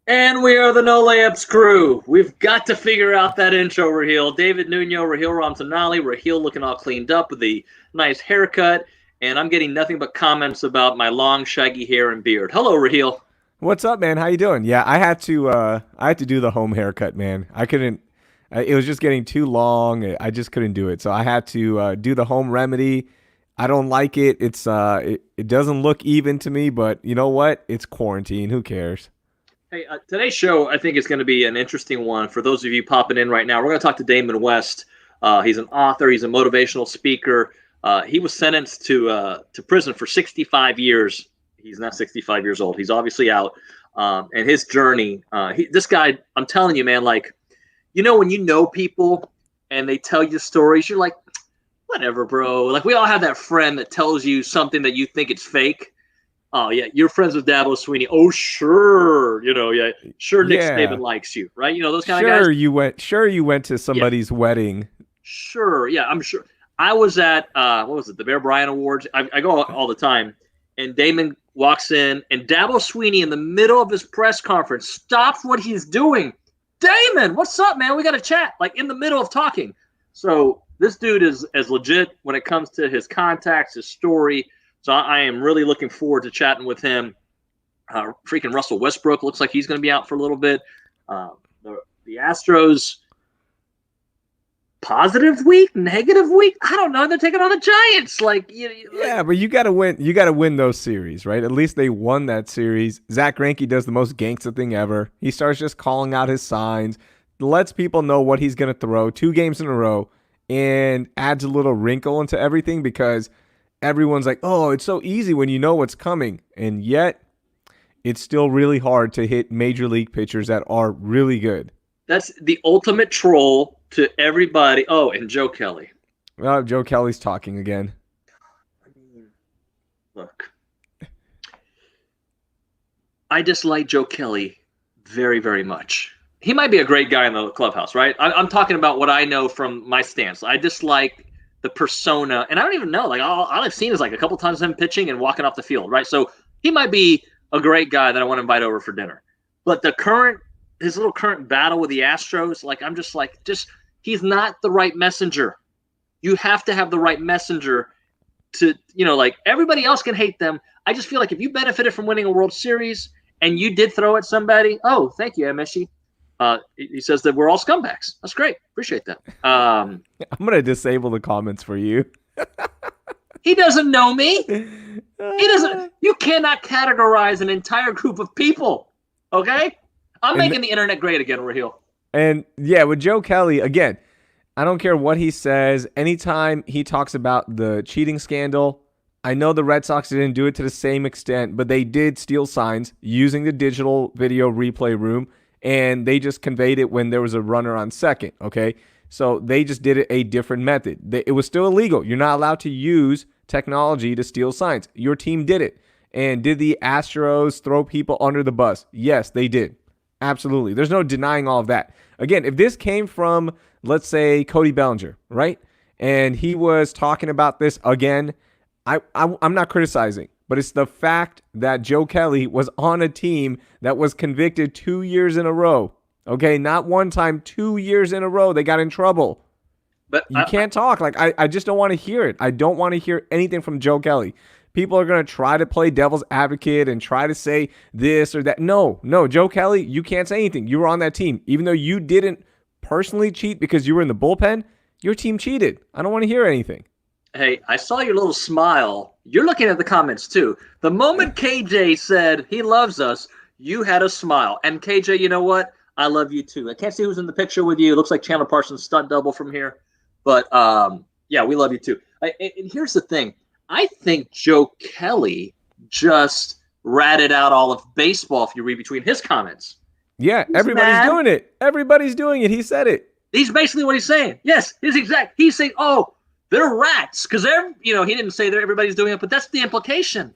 And we are the No Layups crew. We've got to figure out that intro, Raheel. David Nuño, Raheel Ramzanali. Raheel looking all cleaned up with the nice haircut. And I'm getting nothing but comments about my long, shaggy hair and beard. Hello, Raheel. What's up, man? How you doing? Yeah, I had to do the home haircut, man. I couldn't. It was just getting too long. I just couldn't do it, so I had to do the home remedy. I don't like it. It doesn't look even to me, but you know what? It's quarantine. Who cares? Hey, today's show, I think, is going to be an interesting one. For those of you popping in right now, we're going to talk to Damon West. He's an author. He's a motivational speaker. He was sentenced to prison for 65 years. He's not 65 years old. He's obviously out. And his journey, this guy, I'm telling you, man, like, when you know people and they tell you stories, you're like, whatever, bro. Like, we all have that friend that tells you something that you think it's fake. Oh, yeah, you're friends with Dabo Swinney. Oh, sure. Yeah, sure Nick Yeah, Saban likes you, right? Those kind of guys. Sure, you went to Yeah, somebody's wedding. sure. Yeah, I'm sure. I was at, what was it, the Bear Bryant Awards? I go all the time. And Damon walks in, and Dabo Swinney, in the middle of his press conference, stops what he's doing. Damon, what's up, man? We got to chat, like in the middle of talking. So this dude is as legit when it comes to his contacts, his story. So I am really looking forward to chatting with him. Freaking Russell Westbrook looks like he's going to be out for a little bit. The Astros, positive week, negative week. I don't know. They're taking on the Giants. Yeah, but you gotta win. You gotta win those series, right? At least they won that series. Zach Greinke does the most gangsta thing ever. He starts just calling out his signs, lets people know what he's gonna throw 2 games in a row, and adds a little wrinkle into everything because everyone's like, "Oh, it's so easy when you know what's coming," and yet it's still really hard to hit major league pitchers that are really good. that's the ultimate troll to everybody. Oh, and Joe Kelly. Joe Kelly's talking again. I mean, look, I dislike Joe Kelly very, very much. He might be a great guy in the clubhouse, right? I'm talking about what I know from my stance. I dislike the persona, and I don't even know. Like, all I've seen is like a couple times him pitching and walking off the field, right? So he might be a great guy that I want to invite over for dinner. But his little current battle with the Astros, like, I'm just like, he's not the right messenger. You have to have the right messenger to, like, everybody else can hate them. I just feel like if you benefited from winning a World Series and you did throw at somebody, oh, thank you, MSG. He says that we're all scumbags. That's great. Appreciate that. I'm gonna disable the comments for you. He doesn't know me. He doesn't. You cannot categorize an entire group of people. Okay? I'm And making the internet great again, Raheel. and yeah, with Joe Kelly again, I don't care what he says. Anytime he talks about the cheating scandal, I know the Red Sox didn't do it to the same extent, but they did steal signs using the digital video replay room, and they just conveyed it when there was a runner on second. Okay, so they just did it a different method. It was still illegal. You're not allowed to use technology to steal signs. Your team did it. And did the Astros throw people under the bus? Yes, they did. Absolutely. There's no denying all of that. Again, if this came from, let's say, Cody Bellinger, right? And he was talking about this again, I'm not criticizing, but it's the fact that Joe Kelly was on a team that was convicted 2 years in a row. Okay, not one time, 2 years in a row, they got in trouble. But You can't talk. Like, I just don't want to hear it. I don't want to hear anything from Joe Kelly. People are going to try to play devil's advocate and try to say this or that. No, Joe Kelly, you can't say anything. You were on that team. Even though you didn't personally cheat because you were in the bullpen, your team cheated. I don't want to hear anything. hey, I saw your little smile. You're looking at the comments too. The moment KJ said he loves us, you had a smile. And KJ, you know what? I love you too. I can't see who's in the picture with you. It looks like Chandler Parsons' stunt double from here. But yeah, we love you too. And here's the thing. I think Joe Kelly just ratted out all of baseball if you read between his comments. Yeah, He's everybody's mad. doing it. Everybody's doing it. He said it. He's basically what he's saying. Yes, he's saying, oh, they're rats. Because he didn't say that everybody's doing it, but that's the implication.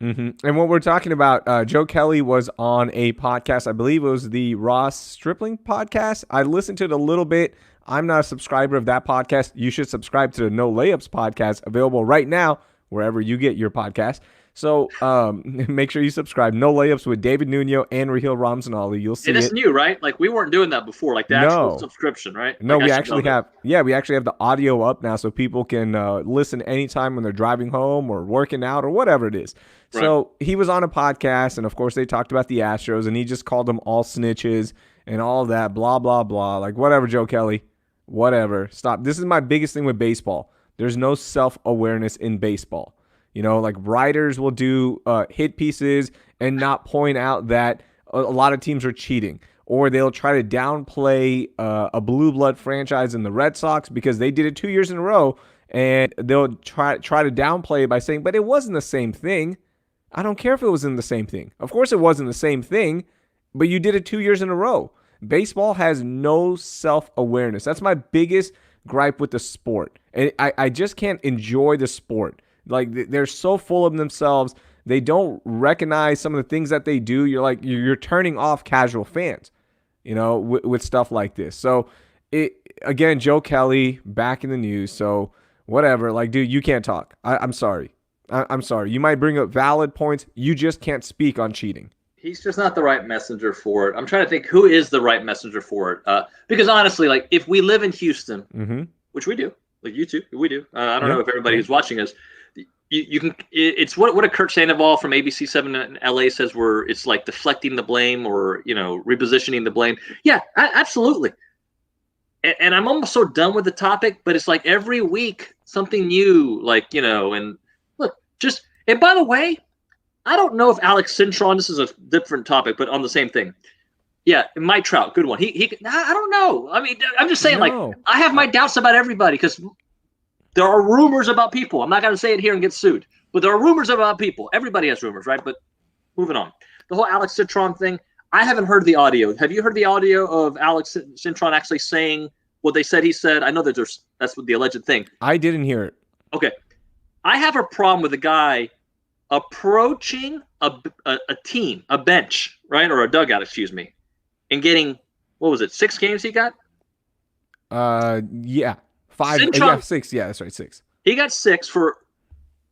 And what we're talking about, Joe Kelly was on a podcast. I believe it was the Ross Stripling podcast. I listened to it a little bit. I'm not a subscriber of that podcast. You should subscribe to the No Layups podcast, available right now wherever you get your podcast. So make sure you subscribe. No Layups with David Nuño and Raheel Ramzanali. You'll see And it's it. new, right? Like we weren't doing that before, like the actual No. subscription, right? No, Like I we should actually know have, yeah, we actually have the audio up now so people can listen anytime when they're driving home or working out or whatever it is. that. Right. So he was on a podcast, and of course they talked about the Astros, and he just called them all snitches and all that, blah, blah, blah. Like, whatever, Joe Kelly, whatever. Stop. This is my biggest thing with baseball. There's no self-awareness in baseball. You know, like writers will do hit pieces and not point out that a lot of teams are cheating. Or they'll try to downplay a blue blood franchise in the Red Sox because they did it 2 years in a row, and they'll try to downplay it by saying, but it wasn't the same thing. I don't care if it wasn't the same thing. Of course it wasn't the same thing, but you did it 2 years in a row. Baseball has no self-awareness. That's my biggest gripe with the sport. And I just can't enjoy the sport. Like, they're so full of themselves. They don't recognize some of the things that they do. You're turning off casual fans, you know, with stuff like this. So, again, Joe Kelly back in the news. So, whatever. Like, dude, you can't talk. I'm sorry. I'm sorry. You might bring up valid points. You just can't speak on cheating. He's just not the right messenger for it. I'm trying to think who is the right messenger for it. Because honestly, like if we live in Houston, which we do, like you too, we do. I don't know if everybody who's watching us. You can. It's what a Kurt Sandoval from ABC7 in LA says, where it's like deflecting the blame or repositioning the blame. Yeah, absolutely. And I'm almost so done with the topic, but it's like every week something new, like and look, and by the way, I don't know if Alex Cintron. This is a different topic, but on the same thing. Yeah, Mike Trout, good one. He I don't know. I mean, I'm just saying, like I have my doubts about everybody because. There are rumors about people. I'm not going to say it here and get sued, but there are rumors about people. Everybody has rumors, right? But moving on. The whole Alex Cintron thing, I haven't heard the audio. Have you heard the audio of Alex Cintron actually saying what they said he said? I know that that's what the alleged thing. I didn't hear it. Okay. I have a problem with a guy approaching a team, a bench, right? Or a dugout, excuse me, and getting, what was it, 6 games he got? Yeah. 5, Cintron, yeah, 6. Yeah, that's right, 6. He got 6 for,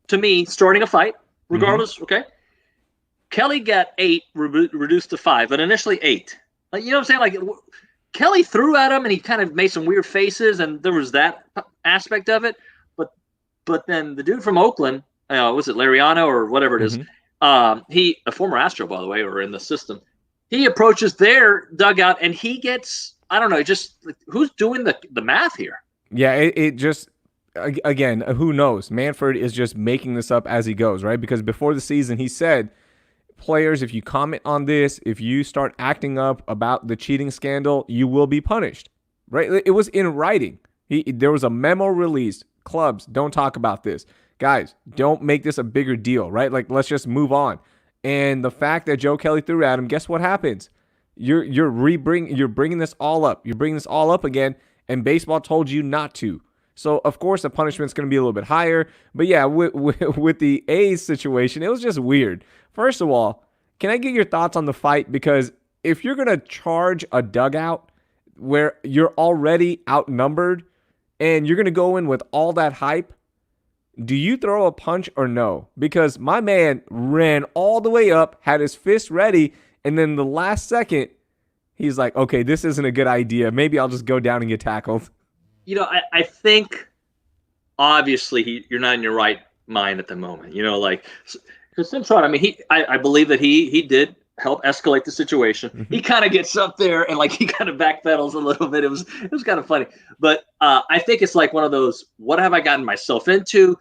to me, starting a fight, regardless, okay? Kelly got 8, reduced to 5, but initially 8. Like, you know what I'm saying? Like, Kelly threw at him, and he kind of made some weird faces, and there was that aspect of it. But then the dude from Oakland, was it Lariano or whatever it is, he, a former Astro, by the way, or in the system, he approaches their dugout, and he gets, I don't know, just, like, who's doing the math here? Yeah, it just, again, who knows? Manfred is just making this up as he goes, right? Because before the season, he said, players, if you comment on this, if you start acting up about the cheating scandal, you will be punished, right? It was in writing. There was a memo released. Clubs, don't talk about this. Guys, don't make this a bigger deal, right? Like, let's just move on. And the fact that Joe Kelly threw at him, guess what happens? You're bringing this all up. You're bringing this all up again. And baseball told you not to. So, of course, the punishment's going to be a little bit higher. But, yeah, with the A's situation, it was just weird. First of all, can I get your thoughts on the fight? Because if you're going to charge a dugout where you're already outnumbered and you're going to go in with all that hype, do you throw a punch or no? Because my man ran all the way up, had his fist ready, and then the last second, he's like, okay, this isn't a good idea. Maybe I'll just go down and get tackled. I think, obviously, you're not in your right mind at the moment. Because Cintron, I mean, I believe that he did help escalate the situation. He kind of gets up there and, like, he kind of backpedals a little bit. It was kind of funny. But I think it's like one of those, what have I gotten myself into?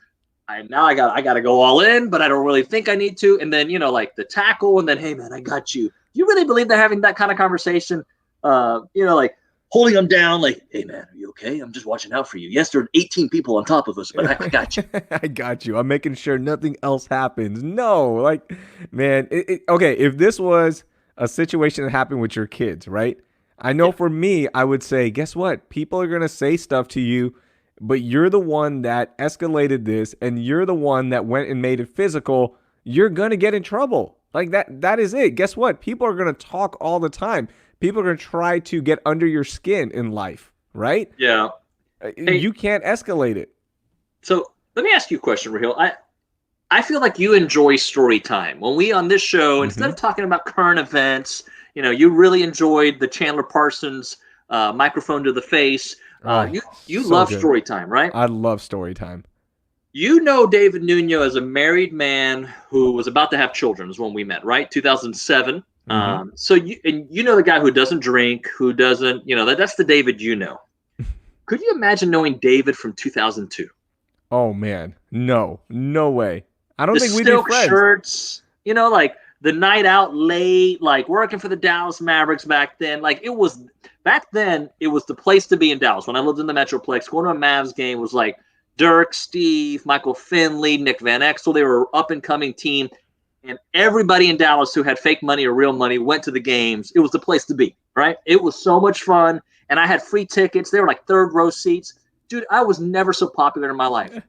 I got to go all in, but I don't really think I need to. And then, like the tackle, and then, hey, man, I got you. You really believe they're having that kind of conversation? Like holding them down, like, hey, man, are you okay? I'm just watching out for you. Yes, there are 18 people on top of us, but I got you. I got you. I'm making sure nothing else happens. No, like, man, okay, if this was a situation that happened with your kids, right? I know for me, I would say, guess what? People are going to say stuff to you, but you're the one that escalated this, and you're the one that went and made it physical. You're going to get in trouble. Like, that is it. Guess what? People are going to talk all the time. People are going to try to get under your skin in life, right? Yeah. You can't escalate it. So let me ask you a question, Raheel. I feel like you enjoy story time. When we on this show, instead Mm-hmm. of talking about current events, you really enjoyed the Chandler Parsons microphone to the face. Oh, You so love good. story time, right? I love story time. You know David Nuño as a married man who was about to have children is when we met, right? 2007. Mm-hmm. So you know the guy who doesn't drink, who doesn't, that's the David you know. Could you imagine knowing David from 2002? Oh man, no way. I don't The think we'd be silk friends. shirts, like the night out late, like working for the Dallas Mavericks back then. Like back then, it was the place to be in Dallas. When I lived in the Metroplex, going to a Mavs game was like Dirk, Steve, Michael Finley, Nick Van Exel. They were up and coming team. And everybody in Dallas who had fake money or real money went to the games. It was the place to be, right? It was so much fun. And I had free tickets. They were like third row seats. Dude, I was never so popular in my life.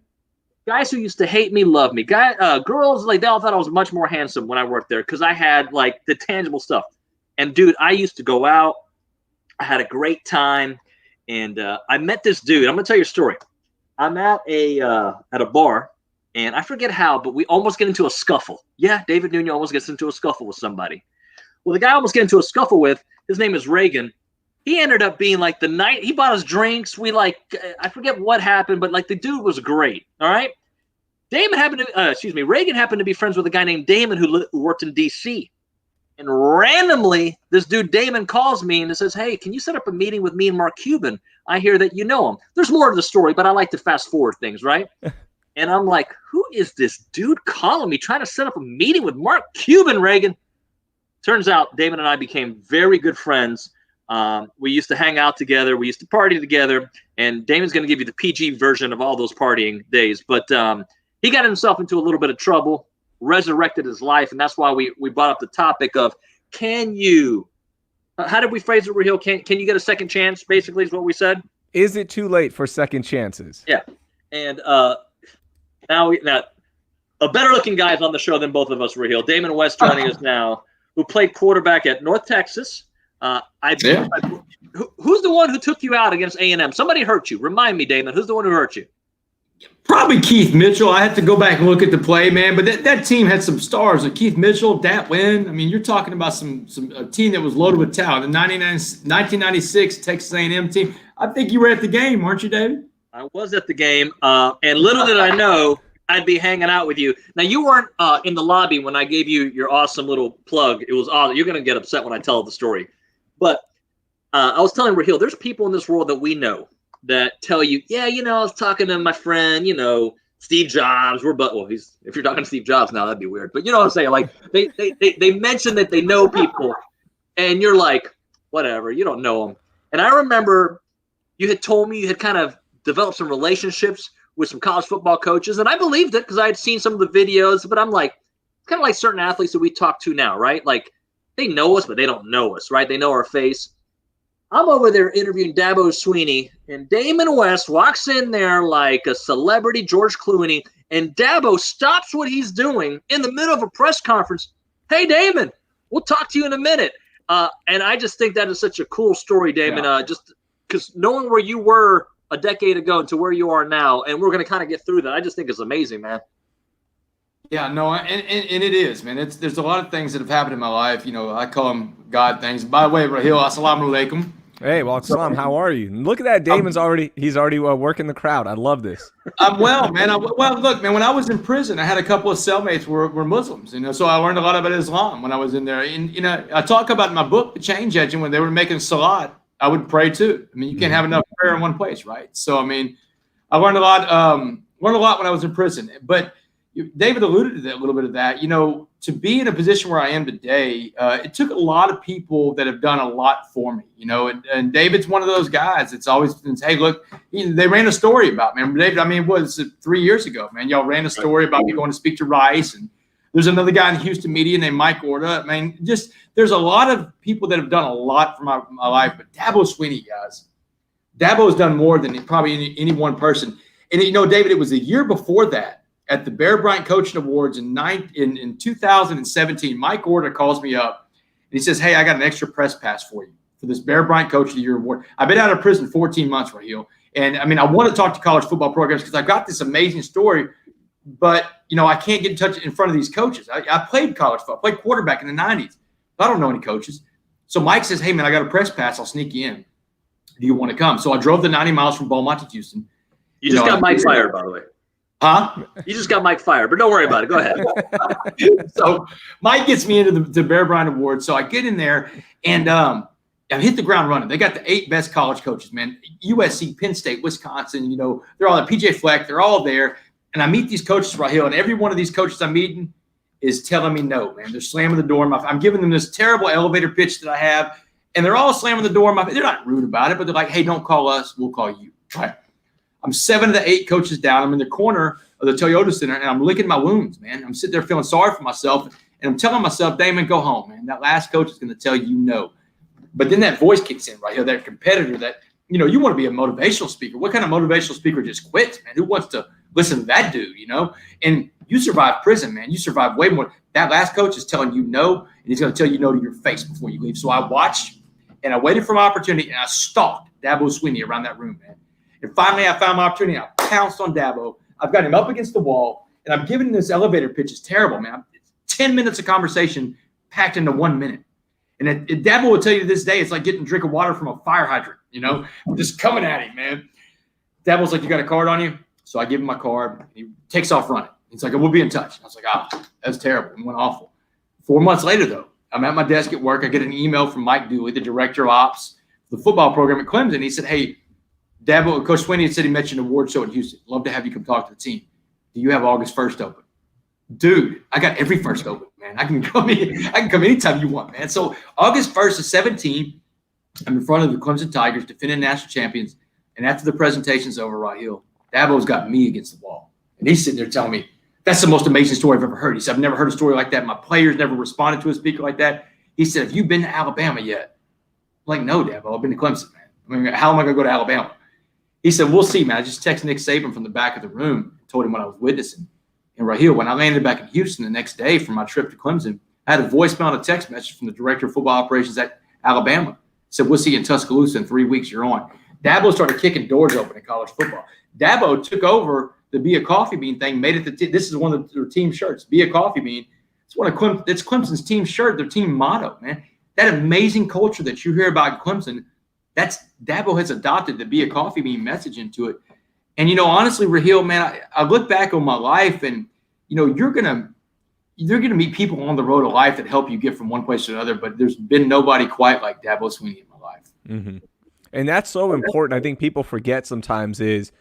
Guys who used to hate me loved me. Girls, like, they all thought I was much more handsome when I worked there because I had like the tangible stuff. And dude, I used to go out. I had a great time. And I met this dude. I'm gonna tell you a story. I'm at a bar, and I forget how, but we almost get into a scuffle. Yeah, David Nuño almost gets into a scuffle with somebody. Well, the guy I almost get into a scuffle with, his name is Reagan. He ended up being like the night he bought us drinks. I forget what happened, but like the dude was great. All right. Reagan happened to be friends with a guy named Damon who worked in DC. And randomly, this dude Damon calls me and says, "Hey, can you set up a meeting with me and Mark Cuban? I hear that you know him." There's more to the story, but I like to fast forward things, right? And I'm like, who is this dude calling me, trying to set up a meeting with Mark Cuban, Reagan? Turns out Damon and I became very good friends. We used to hang out together. We used to party together. And Damon's going to give you the PG version of all those partying days. But he got himself into a little bit of trouble, resurrected his life. And that's why we brought up the topic of, can you, how did we phrase it, Raheel? Can you get a second chance, basically, is what we said? Is it too late for second chances? Yeah. And now a better looking guy is on the show than both of us, Raheel. Damon West joining us now, who played quarterback at North Texas. Who's the one who took you out against A&M? Somebody hurt you. Remind me, Damon. Who's the one who hurt you? Probably Keith Mitchell. I had to go back and look at the play, man. But that team had some stars. Like Keith Mitchell, Dat Wynn. I mean, you're talking about a team that was loaded with talent. The 1996 Texas A&M team. I think you were at the game, weren't you, David? I was at the game, and little did I know I'd be hanging out with you. Now, you weren't in the lobby when I gave you your awesome little plug. It was awesome. You're going to get upset when I tell the story. But I was telling Raheel, there's people in this world that we know that tell you, yeah, I was talking to my friend, Steve Jobs. If you're talking to Steve Jobs now, that'd be weird. But you know what I'm saying? Like they mention that they know people, and you're like, whatever, you don't know them. And I remember you had told me you had kind of developed some relationships with some college football coaches, and I believed it because I had seen some of the videos. But I'm like, it's kind of like certain athletes that we talk to now, right? Like they know us, but they don't know us, right? They know our face. I'm over there interviewing Dabo Swinney, and Damon West walks in there like a celebrity George Clooney, and Dabo stops what he's doing in the middle of a press conference. "Hey, Damon, we'll talk to you in a minute." And I just think that is such a cool story, Damon, just because knowing where you were a decade ago to where you are now, and we're going to kind of get through that, I just think it's amazing, man. Yeah, no, and it is, man. There's a lot of things that have happened in my life. I call them God things. By the way, Raheel, assalamu alaikum. Hey, well, Salam, how are you? Look at that. Damon's already working the crowd. I love this. I'm well, man. Look, man, when I was in prison, I had a couple of cellmates were Muslims, so I learned a lot about Islam when I was in there. And, I talk about in my book, The Change Engine, when they were making salat, I would pray too. I mean, you can't have enough prayer in one place, right? So, I mean, I learned a lot when I was in prison. But David alluded to that, a little bit of that. To be in a position where I am today, it took a lot of people that have done a lot for me. And David's one of those guys. It's always been, hey, look, they ran a story about me. David, I mean, what was it, 3 years ago, man? Y'all ran a story about me going to speak to Rice, and there's another guy in the Houston media named Mike Orta. I mean, just there's a lot of people that have done a lot for my life. But Dabo Swinney, guys, Dabo has done more than probably any one person. And David, it was a year before that. At the Bear Bryant Coaching Awards in 2017, Mike Orta calls me up and he says, "Hey, I got an extra press pass for you for this Bear Bryant Coach of the Year award. I've been out of prison 14 months, Raheel. And I mean, I want to talk to college football programs because I've got this amazing story but, I can't get in touch in front of these coaches. I played college football. I played quarterback in the 90s. I don't know any coaches. So Mike says, hey, man, I got a press pass. I'll sneak you in. Do you want to come? So I drove the 90 miles from Beaumont to Houston. You just got Mike fired, by the way. Huh? You just got Mike fired, but don't worry about it. Go ahead. So Mike gets me into the Bear Bryant Award. So I get in there, and I hit the ground running. They got the 8 best college coaches, man. USC, Penn State, Wisconsin, they're all at PJ Fleck. They're all there. And I meet these coaches right here, and every one of these coaches I'm meeting is telling me no, man. They're slamming the door in my face. I'm giving them this terrible elevator pitch that I have, and they're all slamming the door in my face. They're not rude about it, but they're like, hey, don't call us. We'll call you. Right? I'm 7 of the 8 coaches down. I'm in the corner of the Toyota Center, and I'm licking my wounds, man. I'm sitting there feeling sorry for myself, and I'm telling myself, Damon, go home, man. That last coach is going to tell you no. But then that voice kicks in right here, that competitor that, you want to be a motivational speaker. What kind of motivational speaker just quits, man? Who wants to listen to that dude, And you survive prison, man. You survive way more. That last coach is telling you no, and he's going to tell you no to your face before you leave. So I watched, and I waited for my opportunity, and I stalked Dabo Swinney around that room, man. And finally, I found my opportunity. I pounced on Dabo. I've got him up against the wall, and I'm giving him this elevator pitch. It's terrible, man. It's 10 minutes of conversation packed into 1 minute. And Dabo will tell you to this day, it's like getting a drink of water from a fire hydrant, just coming at him, man. Dabo's like, you got a card on you? So I give him my card. He takes off running. He's like, we'll be in touch. I was like, that's terrible. It went awful. 4 months later, though, I'm at my desk at work. I get an email from Mike Dooley, the director of ops, the football program at Clemson. He said, hey, Dabo, Coach Swinney said he met you in an award show in Houston. Love to have you come talk to the team. Do you have August 1st open? Dude, I got every first open, man. I can come anytime you want, man. So August 1st is 17. I'm in front of the Clemson Tigers, defending national champions. And after the presentation's over, Raheel, Dabo's got me against the wall. And he's sitting there telling me, that's the most amazing story I've ever heard. He said, I've never heard a story like that. My players never responded to a speaker like that. He said, have you been to Alabama yet? I'm like, no, Dabo, I've been to Clemson, man. I mean, how am I going to go to Alabama? He said, we'll see, man. I just texted Nick Saban from the back of the room, told him what I was witnessing. And Raheel, when I landed back in Houston the next day from my trip to Clemson, I had a voicemail and a text message from the director of football operations at Alabama. Said, we'll see you in Tuscaloosa in 3 weeks. You're on. Dabo started kicking doors open in college football. Dabo took over the Be a Coffee Bean thing, made it this is one of their team shirts, Be a Coffee Bean. It's it's Clemson's team shirt, their team motto, man. That amazing culture that you hear about Clemson, Dabo has adopted the Be a Coffee Bean message into it. And, honestly, Raheel, man, I look back on my life and, you're going to meet people on the road of life that help you get from one place to another, but there's been nobody quite like Dabo Swinney in my life. Mm-hmm. And that's so important. I think people forget sometimes is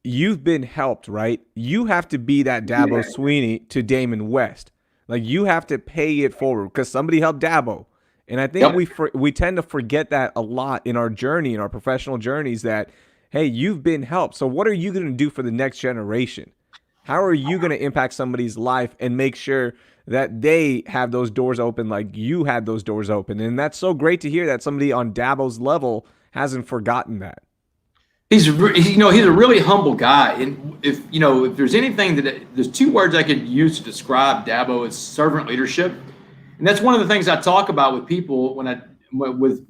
you've been helped, right? You have to be that Dabo Swinney to Damon West. Like you have to pay it forward because somebody helped Dabo. And I think we tend to forget that a lot in our journey, in our professional journeys that, hey, you've been helped. So what are you going to do for the next generation? How are you going to impact somebody's life and make sure that they have those doors open like you had those doors open? And that's so great to hear that somebody on Dabo's level hasn't forgotten that. He's a really humble guy. And if there's anything there's 2 words I could use to describe Dabo, it's servant leadership. And that's one of the things I talk about with people whether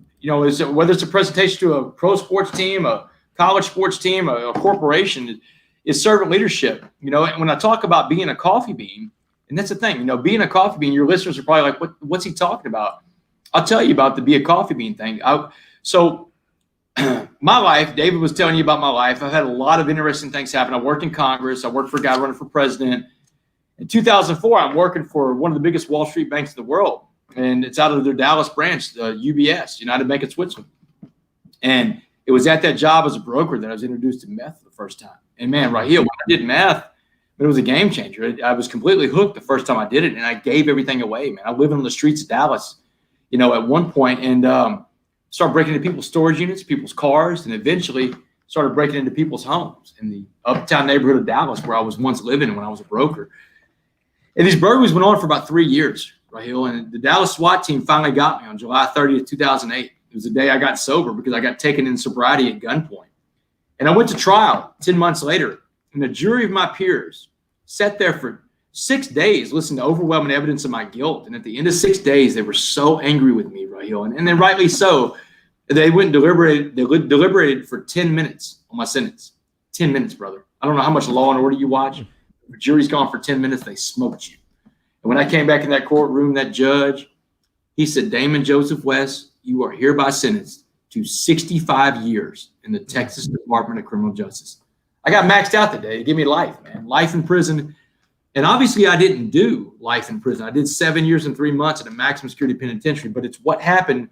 it's a presentation to a pro sports team, a college sports team, a corporation, is servant leadership. And when I talk about being a coffee bean, and that's the thing, being a coffee bean, your listeners are probably like, what's he talking about? I'll tell you about the Be a Coffee Bean thing. My life, David was telling you about my life. I've had a lot of interesting things happen. I worked in Congress. I worked for a guy running for president. In 2004, I'm working for one of the biggest Wall Street banks in the world, and it's out of their Dallas branch, UBS, United Bank of Switzerland. And it was at that job as a broker that I was introduced to meth for the first time. And man, Raheel, when I did meth, it was a game changer. I was completely hooked the first time I did it, and I gave everything away, man. I lived on the streets of Dallas, at one point, and started breaking into people's storage units, people's cars, and eventually started breaking into people's homes in the uptown neighborhood of Dallas where I was once living when I was a broker. And these burglaries went on for about 3 years, Raheel, and the Dallas SWAT team finally got me on July 30th, 2008. It was the day I got sober because I got taken in sobriety at gunpoint. And I went to trial 10 months later, and a jury of my peers sat there for 6 days listening to overwhelming evidence of my guilt. And at the end of 6 days, they were so angry with me, Raheel, and then rightly so. They went and deliberated for 10 minutes on my sentence. 10 minutes, brother. I don't know how much Law and Order you watch. the jury's gone for 10 minutes, they smoked you. And when I came back in that courtroom, that judge, he said, Damon Joseph West, you are hereby sentenced to 65 years in the Texas Department of Criminal Justice. I got maxed out that day. They gave me life, man. Life in prison. And obviously I didn't do life in prison. I did 7 years and 3 months in a maximum security penitentiary. But it's what happened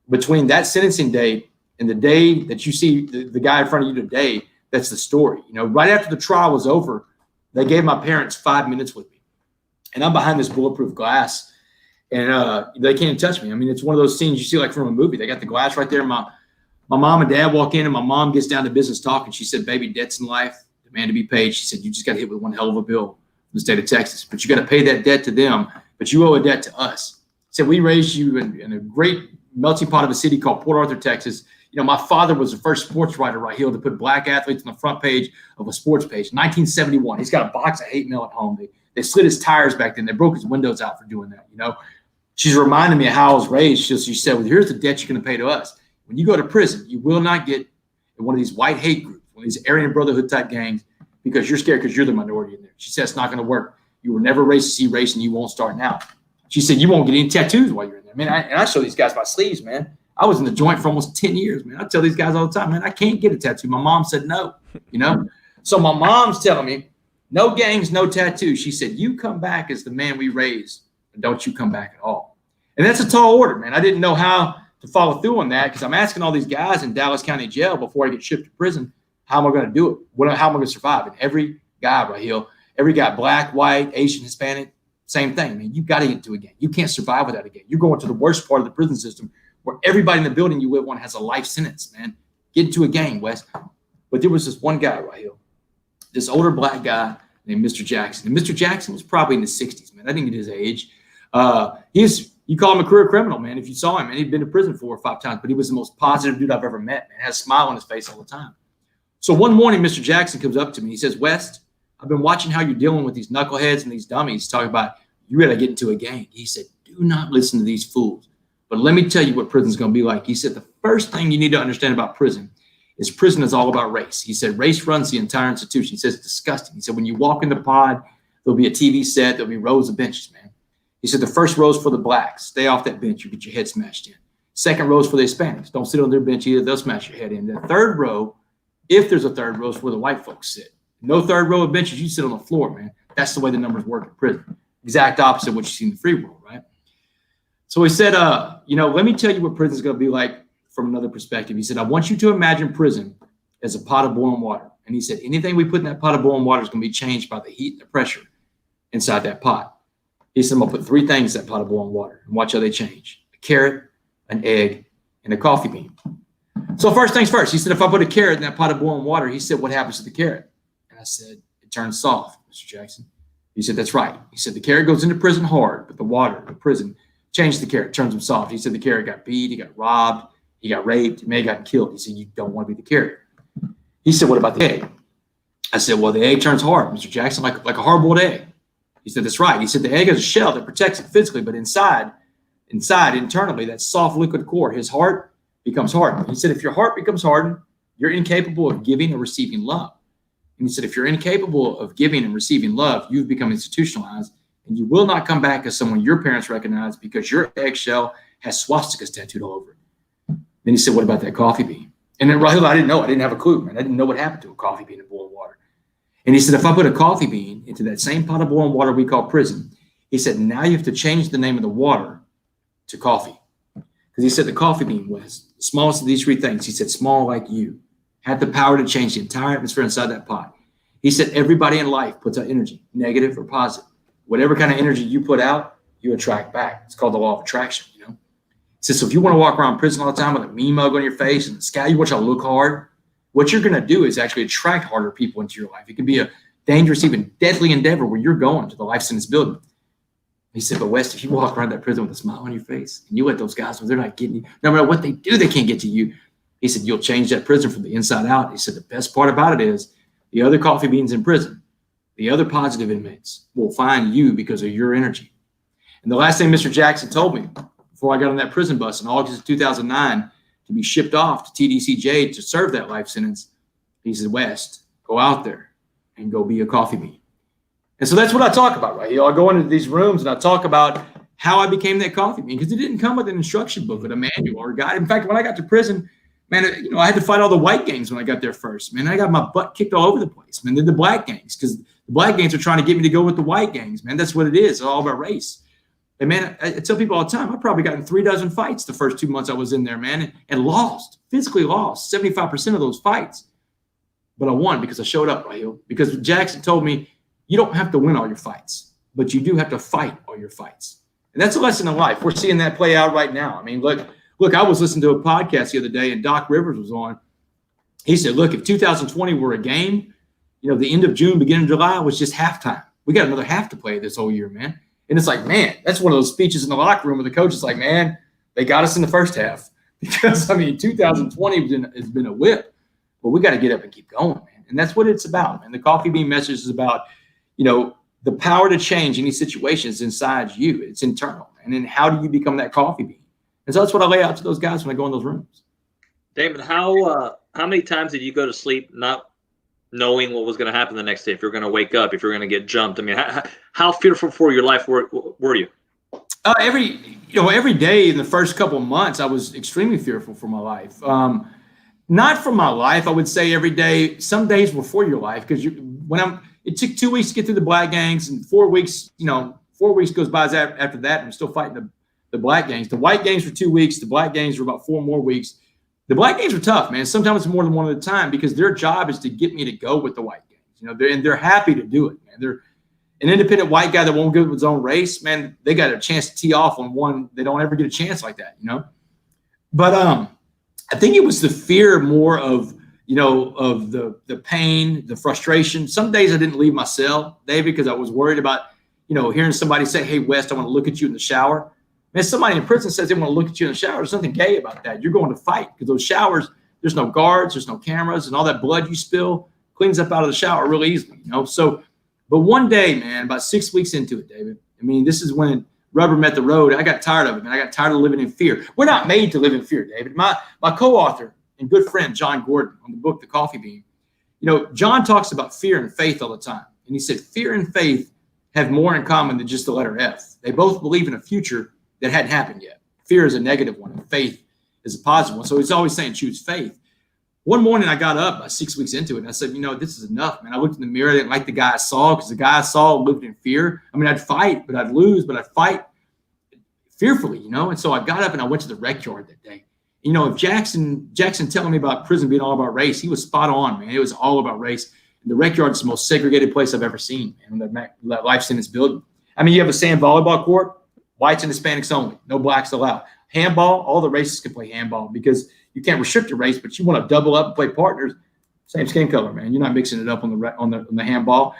between that sentencing date and the day that you see the guy in front of you today. That's the story. You know, right after the trial was over, they gave my parents 5 minutes with me. And I'm behind this bulletproof glass. And they can't touch me. I mean, it's one of those scenes you see like from a movie. They got the glass right there. My mom and dad walk in, and my mom gets down to business talk, and she said, baby, debts in life demand to be paid. She said, you just got hit with one hell of a bill from the state of Texas, but you got to pay that debt to them, but you owe a debt to us. She said, we raised you in a great melting pot of a city called Port Arthur, Texas. You know, my father was the first sports writer, Raheel, to put black athletes on the front page of a sports page. 1971. He's got a box of hate mail at home. They slid his tires back then. They broke his windows out for doing that, you know. She's reminding me of how I was raised. She said, well, here's the debt you're going to pay to us. When you go to prison, you will not get in one of these white hate groups, one of these Aryan Brotherhood type gangs, because you're scared because you're the minority in there. She said, it's not going to work. You were never raised to see race, and you won't start now. She said, you won't get any tattoos while you're in there. Man, I show these guys my sleeves, man. I was in the joint for almost 10 years, man. I tell these guys all the time, man, I can't get a tattoo. My mom said no, you know. So my mom's telling me, no gangs, no tattoos. She said, you come back as the man we raised, but don't you come back at all. And that's a tall order, man. I didn't know how to follow through on that because I'm asking all these guys in Dallas County Jail before I get shipped to prison, how am I going to do it? How am I going to survive? And every guy, Raheel, every guy, black, white, Asian, Hispanic, same thing, man. You got to get into a gang. You can't survive without a gang. You're going to the worst part of the prison system where everybody in the building you live on has a life sentence, man. Get into a gang, Wes. But there was this one guy, Raheel, this older black guy named Mr. Jackson. And Mr. Jackson was probably in his 60s, man. I didn't get his age. You call him a career criminal, man. If you saw him, and he'd been to prison 4 or 5 times, but he was the most positive dude I've ever met, man. Has a smile on his face all the time. So one morning, Mr. Jackson comes up to me. He says, West, I've been watching how you're dealing with these knuckleheads and these dummies talking about you got to get into a gang. He said, do not listen to these fools. But let me tell you what prison's going to be like. He said, the first thing you need to understand about prison is all about race. He said, race runs the entire institution. He says, it's disgusting. He said, when you walk in the pod, there'll be a TV set. There'll be rows of benches, man. He said, the first row's for the blacks. Stay off that bench. You get your head smashed in. Second row's for the Hispanics. Don't sit on their bench either. They'll smash your head in. The third row, if there's a third row, is where the white folks sit. No third row of benches. You sit on the floor, man. That's the way the numbers work in prison. Exact opposite of what you see in the free world, right? So he said, let me tell you what prison's going to be like from another perspective. He said, I want you to imagine prison as a pot of boiling water. And he said, anything we put in that pot of boiling water is going to be changed by the heat and the pressure inside that pot. He said, I'm going to put 3 things in that pot of boiling water and watch how they change. A carrot, an egg, and a coffee bean. So first things first, he said, if I put a carrot in that pot of boiling water, he said, what happens to the carrot? And I said, it turns soft, Mr. Jackson. He said, that's right. He said, the carrot goes into prison hard, but the water, the prison, changed the carrot, turns him soft. He said, the carrot got beat, he got robbed, he got raped, he may have gotten killed. He said, you don't want to be the carrot. He said, what about the egg? I said, well, the egg turns hard, Mr. Jackson, like a hard-boiled egg. He said, that's right. He said, the egg has a shell that protects it physically, but inside, internally, that soft liquid core, his heart becomes hardened. He said, if your heart becomes hardened, you're incapable of giving or receiving love. And he said, if you're incapable of giving and receiving love, you've become institutionalized, and you will not come back as someone your parents recognize because your eggshell has swastikas tattooed all over it. Then he said, what about that coffee bean? And then Raheel, I didn't know. I didn't have a clue, man. I didn't know what happened to a coffee bean in boiling water. And he said, if I put a coffee bean into that same pot of boiling water we call prison, he said, now you have to change the name of the water to coffee. Because he said the coffee bean was the smallest of these 3 things. He said, small like you, had the power to change the entire atmosphere inside that pot. He said, everybody in life puts out energy, negative or positive. Whatever kind of energy you put out, you attract back. It's called the law of attraction, you know. He said, so if you want to walk around prison all the time with a mean mug on your face and the sky, you want you to look hard, what you're going to do is actually attract harder people into your life. It can be a dangerous, even deadly endeavor where you're going to the life sentence building. He said, but West, if you walk around that prison with a smile on your face and you let those guys know they're not getting you, no matter what they do, they can't get to you. He said, you'll change that prison from the inside out. He said, the best part about it is the other coffee beans in prison, the other positive inmates will find you because of your energy. And the last thing Mr. Jackson told me before I got on that prison bus in August of 2009 to be shipped off to TDCJ to serve that life sentence, he said, West, go out there and go be a coffee bean. And so that's what I talk about, right? I go into these rooms and I talk about how I became that coffee bean, because it didn't come with an instruction book or a manual or a guide. In fact, when I got to prison, man, I had to fight all the white gangs when I got there first. Man, I got my butt kicked all over the place. Man, they're the black gangs, because the black gangs are trying to get me to go with the white gangs. Man, that's what it is. It's all about race. And man, I tell people all the time, I probably got in 36 fights the first 2 months I was in there, man, and lost, physically lost 75% of those fights. But I won because I showed up, Raheel. Because Jackson told me, you don't have to win all your fights, but you do have to fight all your fights. And that's a lesson in life. We're seeing that play out right now. I mean, look, I was listening to a podcast the other day, and Doc Rivers was on. He said, look, if 2020 were a game, the end of June, beginning of July was just halftime. We got another half to play this whole year, man. And it's like, man, that's one of those speeches in the locker room where the coach is like, man, they got us in the first half. Because, 2020 has been a whip. But we got to get up and keep going, man. And that's what it's about, man. The coffee bean message is about, the power to change any situation is inside you. It's internal. And then how do you become that coffee bean? And so that's what I lay out to those guys when I go in those rooms. Damon, how many times did you go to sleep not knowing what was going to happen the next day, if you're going to wake up, if you're going to get jumped? I mean, how fearful for your life were you? Every day in the first couple of months, I was extremely fearful for my life. Not for my life, I would say every day. Some days were for your life, because it took 2 weeks to get through the black gangs, and 4 weeks, 4 weeks goes by after that, and I'm still fighting the black gangs. The white gangs were 2 weeks. The black gangs were about 4 more weeks. The black gangs are tough, man. Sometimes it's more than one at a time, because their job is to get me to go with the white gangs. They're happy to do it, man. They're an independent white guy that won't go with his own race, man. They got a chance to tee off on one. They don't ever get a chance like that, But I think it was the fear more of the pain, the frustration. Some days I didn't leave my cell, David, because I was worried about hearing somebody say, "Hey, West, I want to look at you in the shower." Man, somebody in prison says they want to look at you in the shower. There's nothing gay about that. You're going to fight, because those showers, there's no guards, there's no cameras, and all that blood you spill cleans up out of the shower really easily, So, but one day, man, about 6 weeks into it, David, this is when rubber met the road. I got tired of it, man. I got tired of living in fear. We're not made to live in fear, David. My co-author and good friend, John Gordon, on the book, The Coffee Bean, John talks about fear and faith all the time. And he said, fear and faith have more in common than just the letter F. They both believe in a future that hadn't happened yet. Fear is a negative one, and faith is a positive one. So he's always saying choose faith. One morning I got up about 6 weeks into it, and I said, this is enough, man. I looked in the mirror. I didn't like the guy I saw, because the guy I saw lived in fear. I'd fight, but I'd lose, but I'd fight fearfully, And so I got up and I went to the rec yard that day. If Jackson telling me about prison being all about race, he was spot on, man. It was all about race. And the rec yard is the most segregated place I've ever seen, man, that life sentence building. You have a sand volleyball court, whites and Hispanics only, no blacks allowed. Handball, all the races can play handball, because you can't restrict your race, but you want to double up and play partners, same skin color, man. You're not mixing it up on the handball.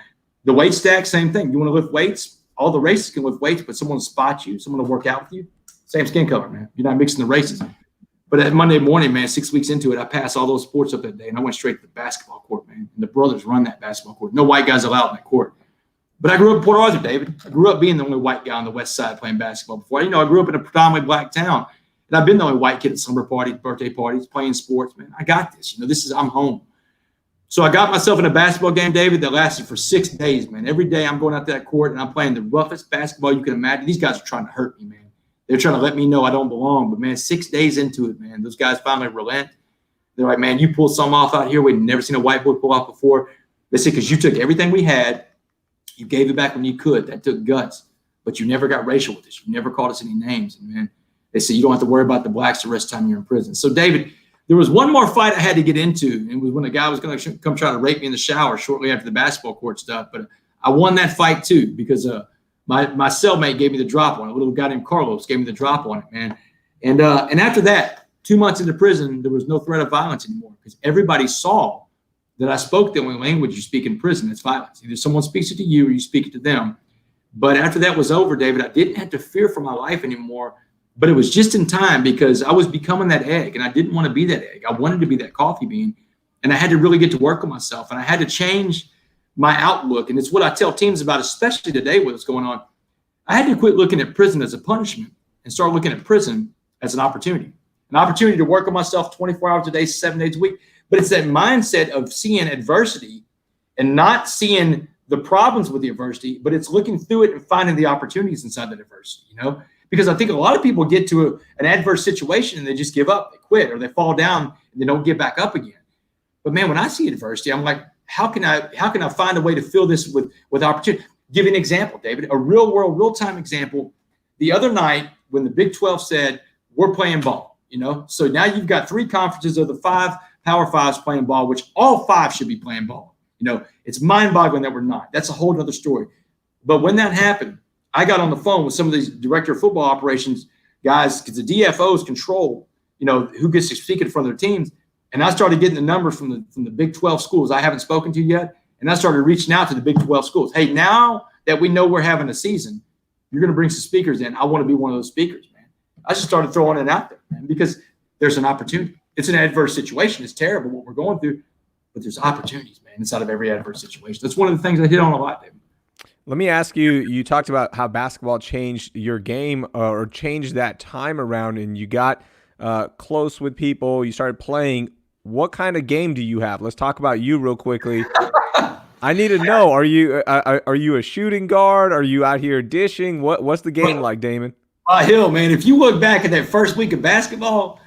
The weight stack, same thing. You want to lift weights, all the races can lift weights, but someone will spot you, someone will work out with you, same skin color, man. You're not mixing the races. But that Monday morning, man, 6 weeks into it, I passed all those sports up that day, and I went straight to the basketball court, man. And the brothers run that basketball court. No white guys allowed in that court. But I grew up in Port Arthur, David. I grew up being the only white guy on the west side playing basketball before. I grew up in a predominantly black town, and I've been the only white kid at slumber parties, birthday parties, playing sports, man. I got this. I'm home. So I got myself in a basketball game, David, that lasted for 6 days, man. Every day I'm going out to that court, and I'm playing the roughest basketball you can imagine. These guys are trying to hurt me, man. They're trying to let me know I don't belong. But, man, 6 days into it, man, those guys finally relent. They're like, man, you pulled something off out here we've never seen a white boy pull off before. They said, because you took everything we had. You gave it back when you could. That took guts. But you never got racial with us. You never called us any names. And, man, they said you don't have to worry about the blacks the rest of the time you're in prison. So, David, there was one more fight I had to get into. And it was when a guy was going to come try to rape me in the shower shortly after the basketball court stuff. But I won that fight, too, because my cellmate gave me the drop on it. A little guy named Carlos gave me the drop on it, man. And after that, 2 months into prison, there was no threat of violence anymore, because everybody saw that I spoke the only language you speak in prison. It's violence. Either someone speaks it to you or you speak it to them. But after that was over, David, I didn't have to fear for my life anymore. But it was just in time, because I was becoming that egg, and I didn't want to be that egg. I wanted to be that coffee bean, and I had to really get to work on myself, and I had to change my outlook. And it's what I tell teams about, especially today with what's going on. I had to quit looking at prison as a punishment and start looking at prison as an opportunity to work on myself 24 hours a day, 7 days a week. But it's that mindset of seeing adversity and not seeing the problems with the adversity, but it's looking through it and finding the opportunities inside the adversity, because I think a lot of people get to an adverse situation and they just give up, they quit, or they fall down and they don't get back up again. But man, when I see adversity, I'm like, how can I find a way to fill this with opportunity? Give you an example, David, a real world, real-time example. The other night when the Big 12 said, we're playing ball, so now you've got 3 conferences of the 5 Power 5s playing ball, which all 5 should be playing ball. It's mind-boggling that we're not. That's a whole other story. But when that happened, I got on the phone with some of these director of football operations guys, because the DFOs control, who gets to speak in front of their teams. And I started getting the numbers from the Big 12 schools I haven't spoken to yet. And I started reaching out to the Big 12 schools. Hey, now that we know we're having a season, you're going to bring some speakers in. I want to be one of those speakers, man. I just started throwing it out there, man, because there's an opportunity. It's an adverse situation. It's terrible what we're going through, but there's opportunities, man, inside of every adverse situation. That's one of the things I hit on a lot, David. Let me ask you, you talked about how basketball changed your game or changed that time around, and you got close with people. You started playing. What kind of game do you have? Let's talk about you real quickly. I need to know, are you a shooting guard? Are you out here dishing? What's the game like, Damon? Hill, man, if you look back at that first week of basketball,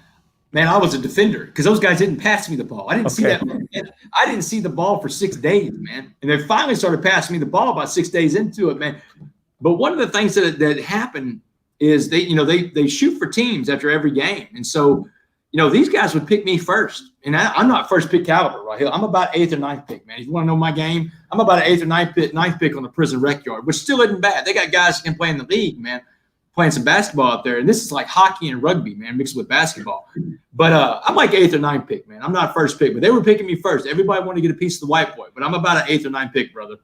man, I was a defender because those guys didn't pass me the ball. I didn't see that. I didn't see the ball for 6 days, man. And they finally started passing me the ball about 6 days into it, man. But one of the things that happened is they shoot for teams after every game. And so, these guys would pick me first. And I'm not first pick caliber, right? I'm about 8th or 9th pick, man. If you want to know my game, I'm about an 8th or 9th pick on the prison rec yard, which still isn't bad. They got guys who can play in the league, man, playing some basketball out there. And this is like hockey and rugby, man, mixed with basketball. But I'm like 8th or 9th pick, man. I'm not first pick, but they were picking me first. Everybody wanted to get a piece of the white boy, but I'm about an 8th or 9th pick, brother.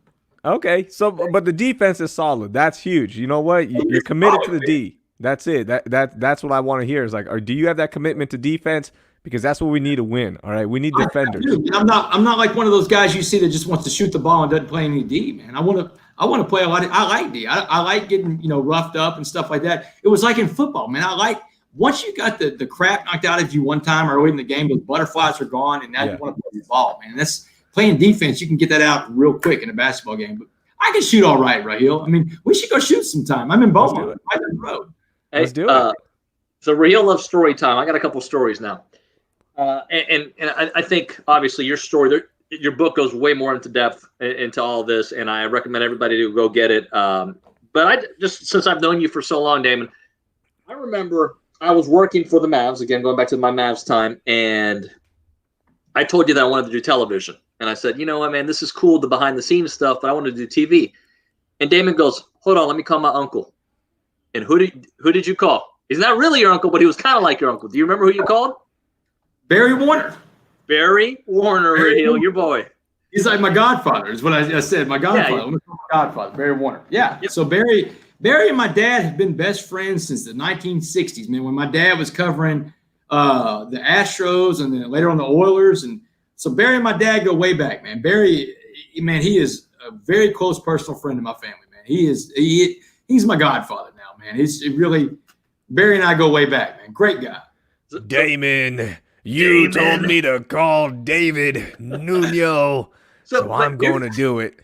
Okay, so but the defense is solid. That's huge. You know what? You're committed to the D. That's it. That's what I want to hear. Is like, or do you have that commitment to defense? Because that's what we need to win. All right, we need defenders. I'm not like one of those guys you see that just wants to shoot the ball and doesn't play any D, man. I want to play a lot. I like D. I like getting roughed up and stuff like that. It was like in football, man. I like once you got the crap knocked out of you one time early in the game, those butterflies are gone, and now you want to play the ball, man. That's playing defense. You can get that out real quick in a basketball game. But I can shoot all right, Raheel. I mean, we should go shoot sometime. I'm in Beaumont, right down the road. Let's do it. So Raheel loves story time. I got a couple stories now. And I think obviously your book goes way more into depth into all this, and I recommend everybody to go get it. But since I've known you for so long, Damon, I remember I was working for the Mavs, again, going back to my Mavs time, and I told you that I wanted to do television. And I said, you know what, man, this is cool, the behind the scenes stuff, but I want to do TV. And Damon goes, hold on, let me call my uncle. And who did you call? He's not really your uncle, but he was kind of like your uncle. Do you remember who you called? Barry Warner. Barry Warner, Raheel, your boy. He's like my godfather, is what I said. My godfather. Yeah. My godfather, Barry Warner. Yeah. Yep. So Barry and my dad have been best friends since the 1960s, man. When my dad was covering the Astros and then later on the Oilers. And so Barry and my dad go way back, man. Barry, man, he is a very close personal friend of my family, man. He's my godfather now, man. Barry and I go way back, man. Great guy. Damon. You told me to call David Nuño, so I'm going to do it.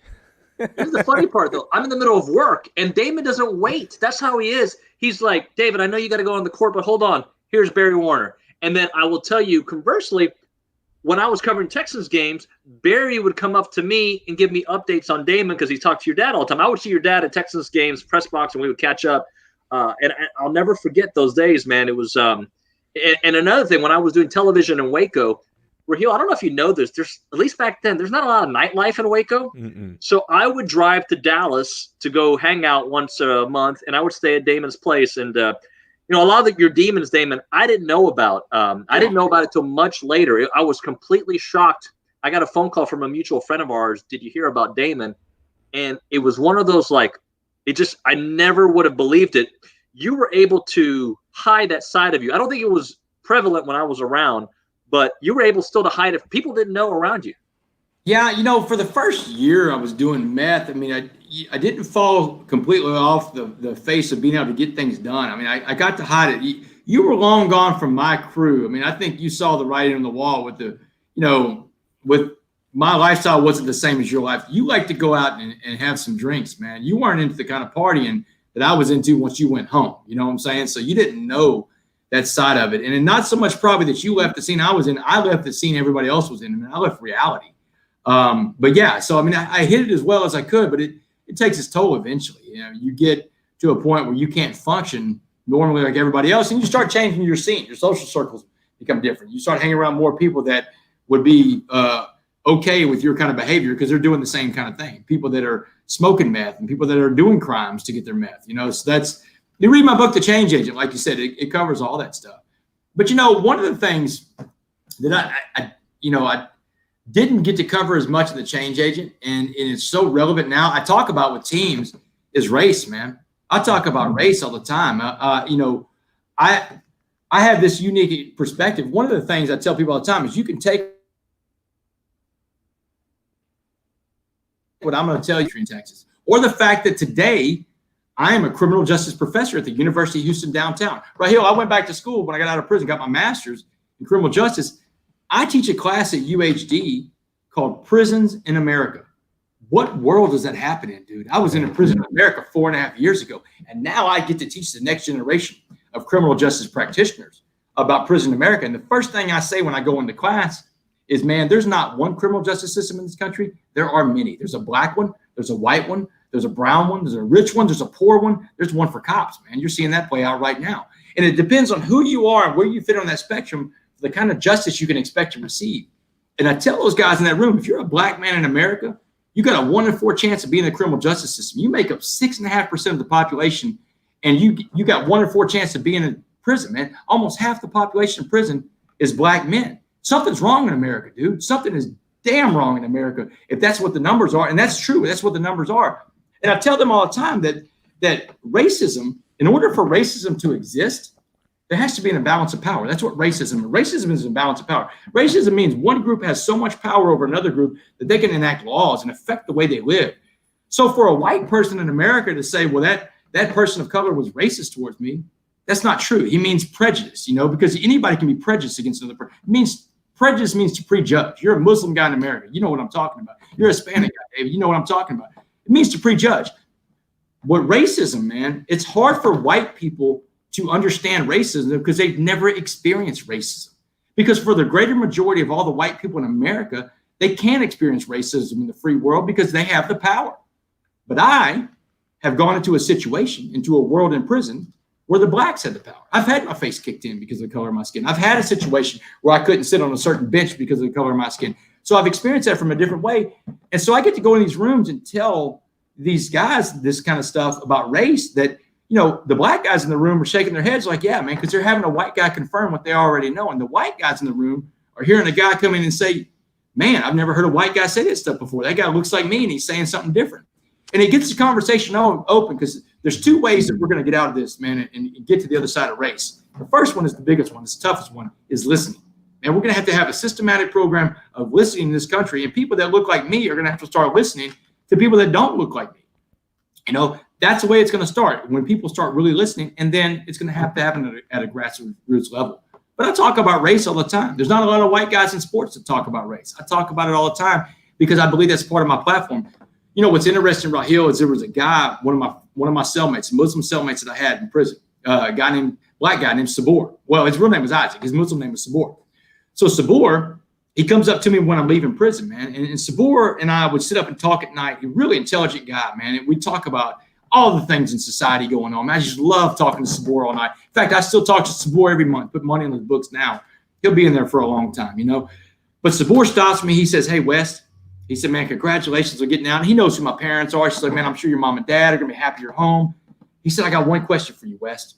Here's the funny part, though. I'm in the middle of work, and Damon doesn't wait. That's how he is. He's like, David, I know you got to go on the court, but hold on. Here's Barry Warner. And then I will tell you, conversely, when I was covering Texans games, Barry would come up to me and give me updates on Damon because he talked to your dad all the time. I would see your dad at Texans games, press box, and we would catch up. And I'll never forget those days, man. It was and another thing, when I was doing television in Waco, Raheel, I don't know if you know this, there's, at least back then, there's not a lot of nightlife in Waco. Mm-mm. So I would drive to Dallas to go hang out once a month, and I would stay at Damon's place. And, a lot of your demons, Damon, I didn't know about. I didn't know about it till much later. I was completely shocked. I got a phone call from a mutual friend of ours. Did you hear about Damon? And it was one of those, like, I never would have believed it. You were able to hide that side of you. I don't think it was prevalent when I was around, but you were able still to hide it. People didn't know around you. Yeah, for the first year I was doing meth. I mean, I didn't fall completely off the face of being able to get things done. I mean, I got to hide it. You were long gone from my crew. I mean, I think you saw the writing on the wall with with my lifestyle wasn't the same as your life. You like to go out and have some drinks, man. You weren't into the kind of partying that I was into once you went home. You know what I'm saying? So you didn't know that side of it. And not so much probably that you left the scene I was in. I left the scene everybody else was in. I mean, I left reality. But yeah, so I mean, I hit it as well as I could, but it takes its toll eventually. You know, you get to a point where you can't function normally like everybody else, and you start changing your scene. Your social circles become different. You start hanging around more people that would be okay with your kind of behavior because they're doing the same kind of thing. People that are smoking meth and people that are doing crimes to get their meth. You know, so that's, you read my book, The Change Agent, like you said, it covers all that stuff. But you know, one of the things that I didn't get to cover as much of The Change Agent, and it's so relevant now. I talk about with teams is race, man. I talk about race all the time. You know, I have this unique perspective. One of the things I tell people all the time is you can take what I'm going to tell you in Texas, or the fact that today I am a criminal justice professor at the University of Houston downtown. Raheel, I went back to school when I got out of prison, got my master's in criminal justice. I teach a class at UHD called Prisons in America. What world does that happen in, dude? I was in a prison in America 4.5 years ago, and now I get to teach the next generation of criminal justice practitioners about prison in America. And the first thing I say when I go into class is, man, there's not one criminal justice system in this country. There are many. There's a black one. There's a white one. There's a brown one. There's a rich one. There's a poor one. There's one for cops, man. You're seeing that play out right now. And it depends on who you are and where you fit on that spectrum for the kind of justice you can expect to receive. And I tell those guys in that room, if you're a black man in America, you got a 1 in 4 chance of being in the criminal justice system. You make up 6.5% of the population, and you got 1 in 4 chance of being in prison, man. Almost half the population in prison is black men. Something's wrong in America, dude. Something is damn wrong in America if that's what the numbers are. And that's true. That's what the numbers are. And I tell them all the time that racism, in order for racism to exist, there has to be an imbalance of power. That's what racism is. Racism is an imbalance of power. Racism means one group has so much power over another group that they can enact laws and affect the way they live. So for a white person in America to say, well, that person of color was racist towards me, that's not true. He means prejudice, you know, because anybody can be prejudiced against another person. Prejudice means to prejudge. You're a Muslim guy in America. You know what I'm talking about. You're a Hispanic guy, David. You know what I'm talking about. It means to prejudge. What racism, man, it's hard for white people to understand racism because they've never experienced racism. Because for the greater majority of all the white people in America, they can't experience racism in the free world because they have the power. But I have gone into a situation, into a world in prison, where the blacks had the power. I've had my face kicked in because of the color of my skin. I've had a situation where I couldn't sit on a certain bench because of the color of my skin. So I've experienced that from a different way. And so I get to go in these rooms and tell these guys this kind of stuff about race that, you know, the black guys in the room are shaking their heads like, yeah, man, because they're having a white guy confirm what they already know. And the white guys in the room are hearing a guy come in and say, man, I've never heard a white guy say this stuff before. That guy looks like me and he's saying something different. And it gets the conversation open because there's two ways that we're going to get out of this, man, and get to the other side of race. The first one is the biggest one. It's the toughest one, is listening. And we're going to have a systematic program of listening in this country. And people that look like me are going to have to start listening to people that don't look like me. You know, that's the way it's going to start, when people start really listening. And then it's going to happen at a grassroots level. But I talk about race all the time. There's not a lot of white guys in sports that talk about race. I talk about it all the time because I believe that's part of my platform. You know, what's interesting, Raheel, is there was a guy, one of my cellmates, Muslim cellmates that I had in prison, black guy named Sabor. Well, his real name was Isaac. His Muslim name was Sabor. So Sabor, he comes up to me when I'm leaving prison, man. And Sabor and I would sit up and talk at night. He's a really intelligent guy, man. And we talk about all the things in society going on, man. I just love talking to Sabor all night. In fact, I still talk to Sabor every month, put money in his books now. He'll be in there for a long time, you know. But Sabor stops me. He says, hey, West. He said, man, congratulations on getting out. And he knows who my parents are. She's like, man, I'm sure your mom and dad are going to be happy you're home. He said, I got one question for you, West.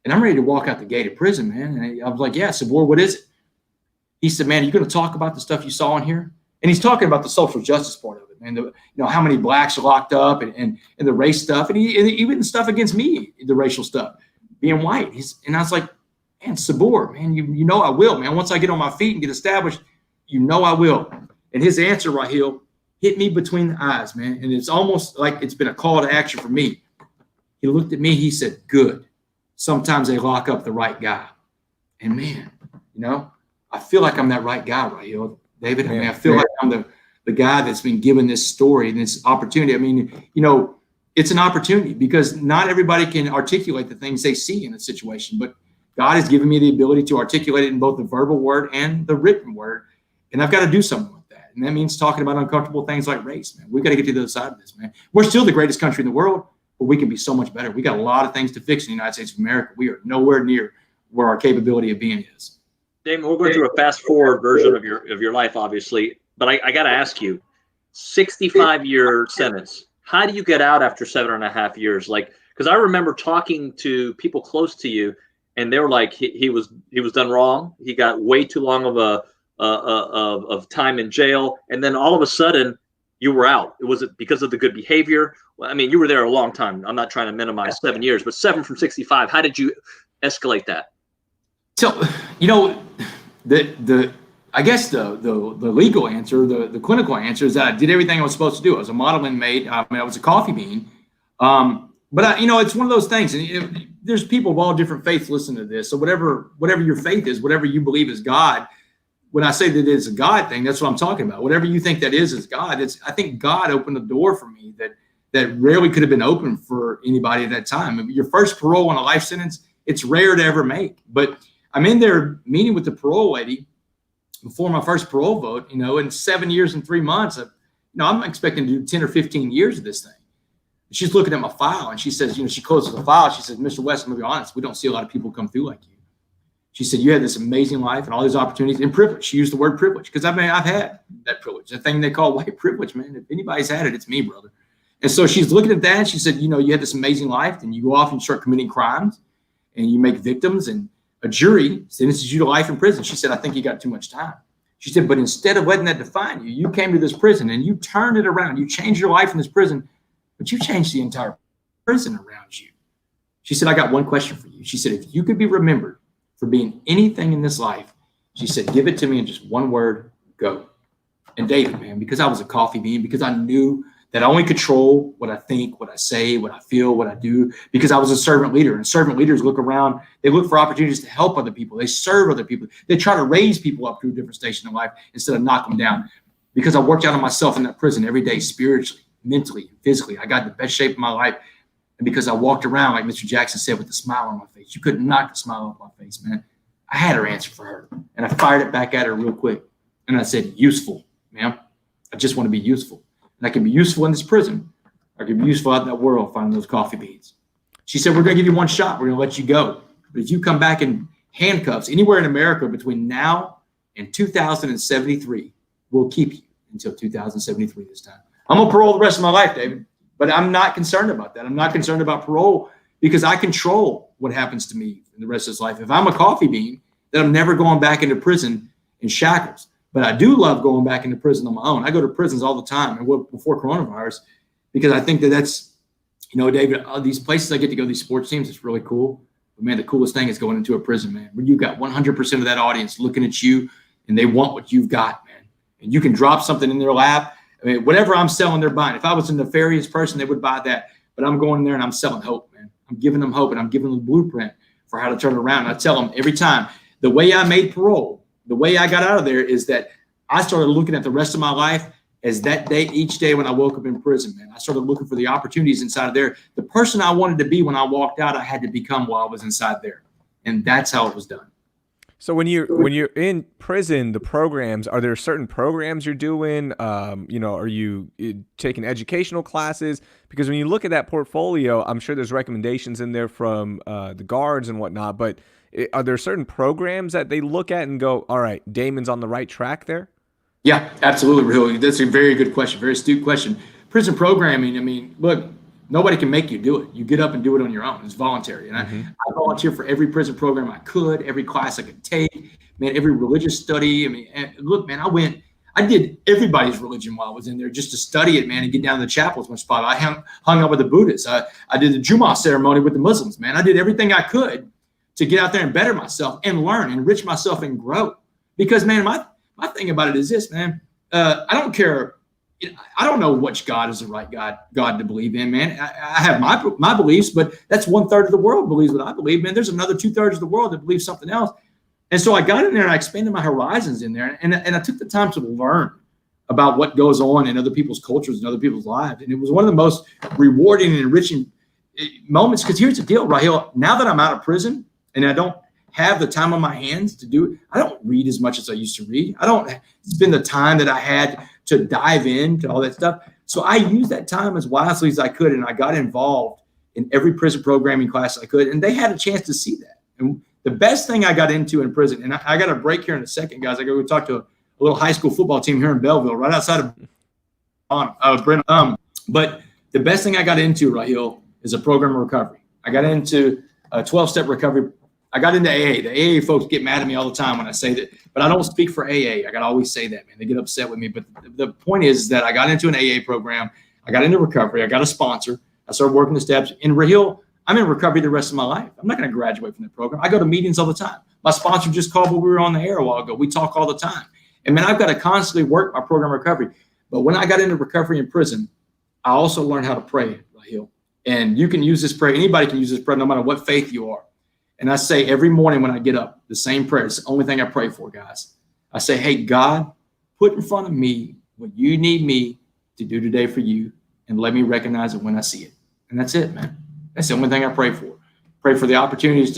And I'm ready to walk out the gate of prison, man. And I was like, yeah, Sabor, what is it? He said, man, are you going to talk about the stuff you saw in here? And he's talking about the social justice part of it, man. You know, how many blacks are locked up and the race stuff. And even the stuff against me, the racial stuff, being white. And I was like, man, Sabor, man, you know I will, man. Once I get on my feet and get established, you know I will. And his answer, Raheel, hit me between the eyes, man. And it's almost like it's been a call to action for me. He looked at me. He said, good. Sometimes they lock up the right guy. And, man, you know, I feel like I'm that right guy, Raheel, David. I mean, I feel like I'm the the guy that's been given this story and this opportunity. I mean, it's an opportunity because not everybody can articulate the things they see in a situation, but God has given me the ability to articulate it in both the verbal word and the written word. And I've got to do something with that. And that means talking about uncomfortable things like race, man. We've got to get to the other side of this, man. We're still the greatest country in the world, but we can be so much better. We got a lot of things to fix in the United States of America. We are nowhere near where our capability of being is. Damon, we're going through a fast forward version of your life, obviously, but I got to ask you, 65-year sentence. How do you get out after 7.5 years? Like, because I remember talking to people close to you, and they were like, he was done wrong. He got way too long of time in jail, and then all of a sudden you were out. Was it because of the good behavior? Well, I mean, you were there a long time. I'm not trying to minimize 7 years, but 7 from 65. How did you escalate that? So, I guess the legal answer, the clinical answer is that I did everything I was supposed to do. I was a model inmate. I was a coffee bean. But it's one of those things. And there's people of all different faiths listening to this. So whatever your faith is, whatever you believe is God. When I say that it's a God thing, that's what I'm talking about. Whatever you think that is God. I think God opened the door for me that rarely could have been open for anybody at that time. Your first parole on a life sentence, it's rare to ever make. But I'm in there meeting with the parole lady before my first parole vote, in 7 years and 3 months, I'm expecting to do 10 or 15 years of this thing. She's looking at my file and she says, she closes the file. She says, Mr. West, I'm going to be honest. We don't see a lot of people come through like you. She said, you had this amazing life and all these opportunities and privilege. She used the word privilege because I've had that privilege, the thing they call white privilege, man. If anybody's had it, it's me, brother. And so she's looking at that and she said, you had this amazing life and you go off and start committing crimes and you make victims and a jury sentences you to life in prison. She said, I think you got too much time. She said, but instead of letting that define you, you came to this prison and you turned it around. You changed your life in this prison, but you changed the entire prison around you. She said, I got one question for you. She said, if you could be remembered for being anything in this life, she said, give it to me in just one word, go. And David, man, because I was a coffee bean, because I knew that I only control what I think, what I say, what I feel, what I do, because I was a servant leader. And servant leaders look around, they look for opportunities to help other people. They serve other people. They try to raise people up to a different station in life instead of knock them down. Because I worked out on myself in that prison every day, spiritually, mentally, physically. I got the best shape of my life. And because I walked around, like Mr. Jackson said, with a smile on my face. You couldn't knock the smile off my face, man. I had her answer for her. And I fired it back at her real quick. And I said, useful, ma'am. I just want to be useful. And I can be useful in this prison. I can be useful out in that world finding those coffee beans. She said, we're going to give you one shot. We're going to let you go. But if you come back in handcuffs anywhere in America between now and 2073, we'll keep you until 2073 this time. I'm going to parole the rest of my life, David. But I'm not concerned about that. I'm not concerned about parole because I control what happens to me in the rest of this life. If I'm a coffee bean, then I'm never going back into prison in shackles. But I do love going back into prison on my own. I go to prisons all the time, and before coronavirus, because I think that's, David, these places I get to go, these sports teams, it's really cool. But man, the coolest thing is going into a prison, man, where you've got 100% of that audience looking at you, and they want what you've got, man. And you can drop something in their lap. I mean, whatever I'm selling, they're buying. If I was a nefarious person, they would buy that. But I'm going there and I'm selling hope, man. I'm giving them hope, and I'm giving them the blueprint for how to turn it around. And I tell them every time, the way I made parole, the way I got out of there is that I started looking at the rest of my life as that day, each day when I woke up in prison, man. I started looking for the opportunities inside of there. The person I wanted to be when I walked out, I had to become while I was inside there. And that's how it was done. So when you're in prison, the programs, are there certain programs you're doing? Are you taking educational classes? Because when you look at that portfolio, I'm sure there's recommendations in there from the guards and whatnot, but are there certain programs that they look at and go, all right, Damon's on the right track there? Yeah, absolutely, Raheel. That's a very good question, very astute question. Prison programming, I mean, look, nobody can make you do it. You get up and do it on your own. It's voluntary. And I volunteer for every prison program I could, every class I could take, man, every religious study. I mean, look, man, I did everybody's religion while I was in there just to study it, man, and get down to the chapel as much spot. I hung out with the Buddhists. I did the Jummah ceremony with the Muslims, man. I did everything I could to get out there and better myself and learn, enrich myself and grow. Because, man, my thing about it is this, man. I don't care. I don't know which God is the right God to believe in, man. I have my beliefs, but that's 1/3 of the world believes what I believe, man. There's another 2/3 of the world that believes something else. And so I got in there and I expanded my horizons in there, and I took the time to learn about what goes on in other people's cultures and other people's lives. And it was one of the most rewarding and enriching moments, because here's the deal, Raheel. Now that I'm out of prison and I don't have the time on my hands to do it, I don't read as much as I used to read. I don't spend the time that I had to dive into all that stuff. So I used that time as wisely as I could, and I got involved in every prison programming class I could, and they had a chance to see that. And the best thing I got into in prison, and I got a break here in a second, guys. I got to go talk to a little high school football team here in Belleville, right outside of Brent. But the best thing I got into, Raheel, is a program of recovery. I got into a 12-step recovery. I got into AA. The AA folks get mad at me all the time when I say that, but I don't speak for AA. I got to always say that, man. They get upset with me. But the point is that I got into an AA program. I got into recovery. I got a sponsor. I started working the steps. In Raheel, I'm in recovery the rest of my life. I'm not going to graduate from the program. I go to meetings all the time. My sponsor just called when we were on the air a while ago. We talk all the time. And, man, I've got to constantly work my program of recovery. But when I got into recovery in prison, I also learned how to pray, Raheel. And you can use this prayer. Anybody can use this prayer no matter what faith you are. And I say every morning when I get up, the same prayer. It's the only thing I pray for, guys. I say, hey, God, put in front of me what you need me to do today for you, and let me recognize it when I see it. And that's it, man. That's the only thing I pray for. Pray for the opportunities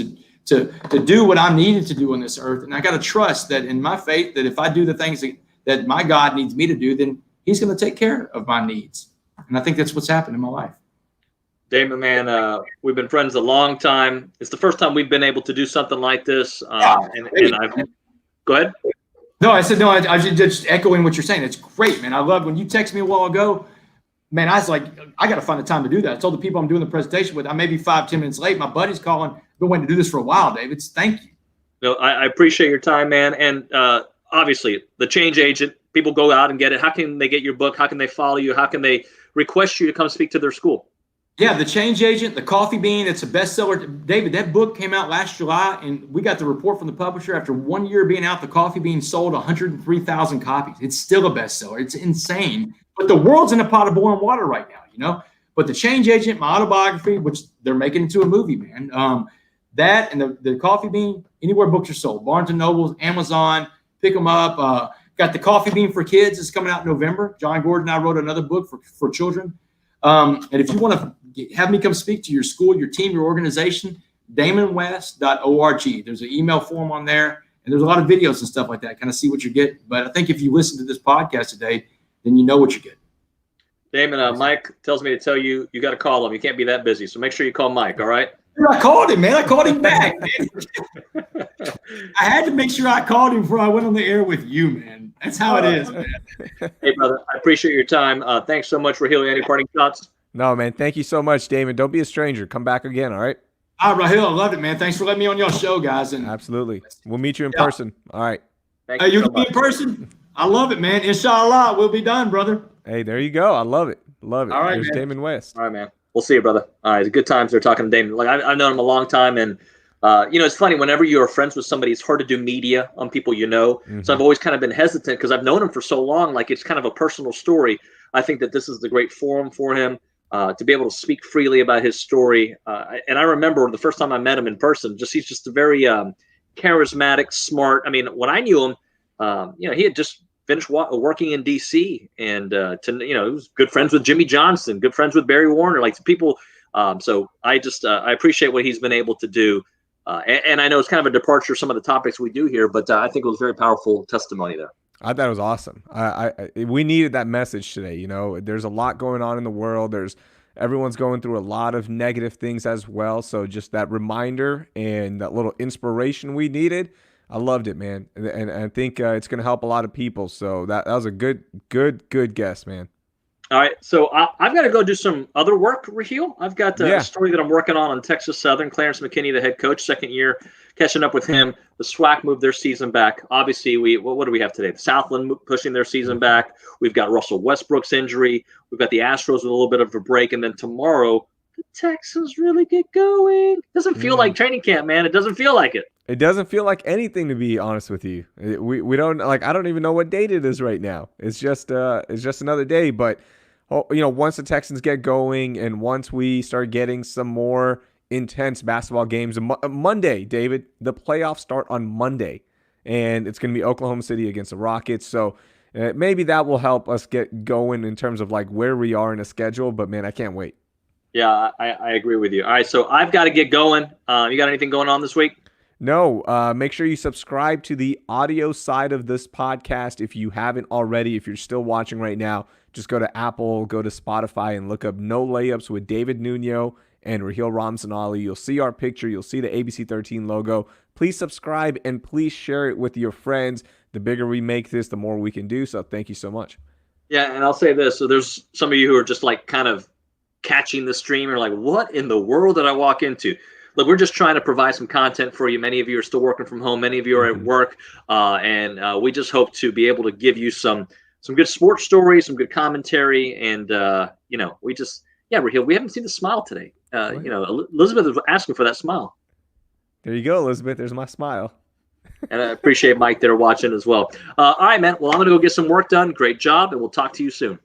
to do what I'm needed to do on this earth. And I got to trust that in my faith, that if I do the things that my God needs me to do, then he's going to take care of my needs. And I think that's what's happened in my life. Damon, man, we've been friends a long time. It's the first time we've been able to do something like this. And I've go ahead. No, I said, no, I was just echoing what you're saying. It's great, man. I love when you texted me a while ago, man, I was like, I got to find the time to do that. I told the people I'm doing the presentation with, I may be 5-10 minutes late. My buddy's calling. I've been waiting to do this for a while, David. Thank you. No, I appreciate your time, man. And obviously, the change agent, people go out and get it. How can they get your book? How can they follow you? How can they request you to come speak to their school? Yeah, The Change Agent, The Coffee Bean, it's a bestseller. David, that book came out last July, and we got the report from the publisher. After 1 year being out, The Coffee Bean sold 103,000 copies. It's still a bestseller. It's insane. But the world's in a pot of boiling water right now, you know? But The Change Agent, my autobiography, which they're making into a movie, man. That and the Coffee Bean, anywhere books are sold. Barnes & Noble, Amazon, pick them up. Got The Coffee Bean for Kids. It's coming out in November. John Gordon and I wrote another book for children. And if you want to have me come speak to your school, your team, your organization, damonwest.org. There's an email form on there, and there's a lot of videos and stuff like that. Kind of see what you get. But I think if you listen to this podcast today, then you know what you get. Damon, Mike tells me to tell you, you got to call him. You can't be that busy. So make sure you call Mike, all right? I called him, man. I called him back, man. I had to make sure I called him before I went on the air with you, man. That's how it is, man. Hey, brother, I appreciate your time. Thanks so much, Raheel. Any parting thoughts? No, man. Thank you so much, Damon. Don't be a stranger. Come back again, all right? All right, Raheel, I loved it, man. Thanks for letting me on your show, guys. And absolutely. We'll meet you in person. All right. Thank you so much. In person? I love it, man. Inshallah, we'll be done, brother. Hey, there you go. I love it. Love it. All right, there's man. Damon West. All right, man. We'll see you, brother. All right, good times. They're talking to Damon. Like I've known him a long time, and it's funny. Whenever you're friends with somebody, it's hard to do media on people you know. Mm-hmm. So I've always kind of been hesitant because I've known him for so long. Like it's kind of a personal story. I think that this is the great forum for him to be able to speak freely about his story. And I remember the first time I met him in person. He's just a very charismatic, smart. I mean, when I knew him, he had just finished working in D.C. and he was good friends with Jimmy Johnson, good friends with Barry Warner, like people. So I appreciate what he's been able to do. And I know it's kind of a departure from some of the topics we do here, but I think it was very powerful testimony there. I thought it was awesome. We needed that message today. You know, there's a lot going on in the world. Everyone's going through a lot of negative things as well. So just that reminder and that little inspiration we needed. I loved it, man. And I think it's going to help a lot of people. So that was a good guess, man. All right. So I've got to go do some other work, Raheel. I've got a story that I'm working on Texas Southern. Clarence McKinney, the head coach, second year, catching up with him. The SWAC moved their season back. Obviously, what do we have today? The Southland pushing their season back. We've got Russell Westbrook's injury. We've got the Astros with a little bit of a break. And then tomorrow, the Texans really get going. Doesn't feel like training camp, man. It doesn't feel like it. It doesn't feel like anything, to be honest with you. We don't like. I don't even know what date it is right now. It's just another day. But once the Texans get going and once we start getting some more intense basketball games, Monday, David, the playoffs start on Monday, and it's going to be Oklahoma City against the Rockets. So Maybe that will help us get going in terms of like where we are in a schedule. But man, I can't wait. Yeah, I agree with you. All right, so I've got to get going. You got anything going on this week? No, make sure you subscribe to the audio side of this podcast if you haven't already. If you're still watching right now, just go to Apple, go to Spotify, and look up No Layups with David Nuño and Raheel Ramzanali. You'll see our picture. You'll see the ABC 13 logo. Please subscribe and please share it with your friends. The bigger we make this, the more we can do. So thank you so much. Yeah, and I'll say this. So there's some of you who are just like kind of catching the stream and are like, what in the world did I walk into? Look, we're just trying to provide some content for you. Many of you are still working from home. Many of you are at work. And we just hope to be able to give you some good sports stories, some good commentary. And, we just, Raheel, we haven't seen the smile today. Elizabeth was asking for that smile. There you go, Elizabeth. There's my smile. And I appreciate Mike there watching as well. All right, man. Well, I'm going to go get some work done. Great job. And we'll talk to you soon.